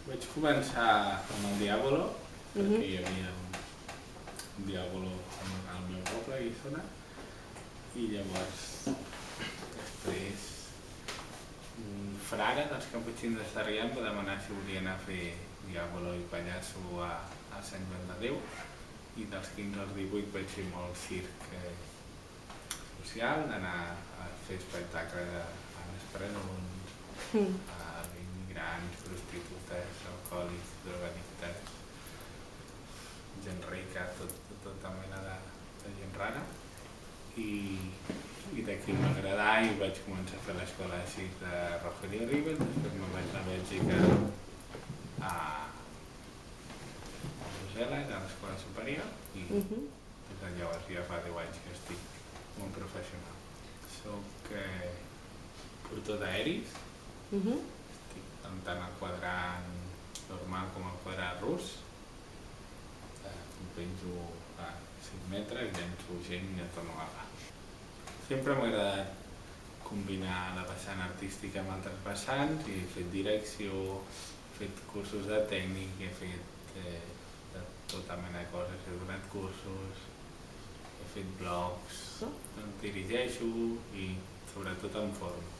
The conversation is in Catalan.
Vaig començar amb el Diàbolo, perquè hi havia un Diàbolo al meu poble, a Guissona, i llavors després un frare dels caputxins de Sarrià em va demanar si volia anar a fer Diàbolo i pallasso a Sant Joan de Déu, i dels 15 als 18 vaig fer molt circ social, d'anar a fer espectacles a Nespresso, a immigrants, prostitutes, alcohòlics, drogadictes, gent rica, tota mena de gent rara. I d'aquí m'agradà i vaig començar a fer l'escola de circ de Rogelio Ribes, després me'n vaig anar a Bèlgica a Brussel·les, a l'escola superior, i des de llavors ja fa 10 anys que estic com a professional. Soc portador d'aeris, estic tant al quadrant normal com al quadrant rus, penjo a 5 metres, llenço gent i ja torno a agafar. Sempre m'ha agradat combinar la vessant artística amb altres vessants i he fet direcció, he fet cursos de tècnic, he fet de tota mena de coses, he donat cursos, he fet blogs, dirigeixo i sobretot em formo.